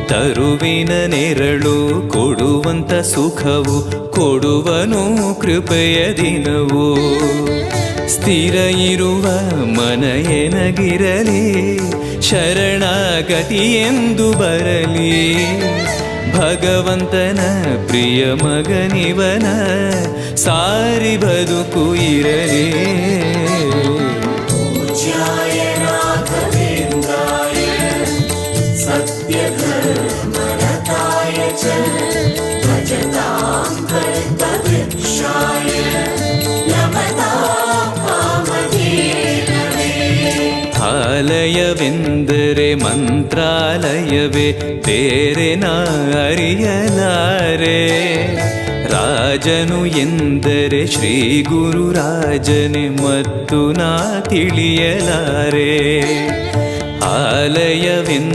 ತರುವಿನ ನೆರಳು ಕೊಡುವಂತ ಸುಖವು ಕೊಡುವನು ಕೃಪೆಯ ದಿನವು. ಸ್ಥಿರ ಇರುವ ಮನ ಎನಗಿರಲಿ, ಶರಣಾಗತಿ ಎಂದು ಬರಲಿ. ಭಗವಂತನ ಪ್ರಿಯ ಮಗನಿವನ ಸಾರಿ ಬದುಕು ಇರಲಿ. ಆಲಯವೆಂದರೆ ಮಂತ್ರಾಲಯವೇ, ಬೇರೆ ನಾ ಅರಿಯಲಾರೆ. ರಾಜನು ಎಂದರೆ ಶ್ರೀ ಗುರು ರಾಜನೇ, ಮತ್ತು ನಾ ತಿಳಿಯಲಾರೆ. ಆಲಯವೆಂದರೆ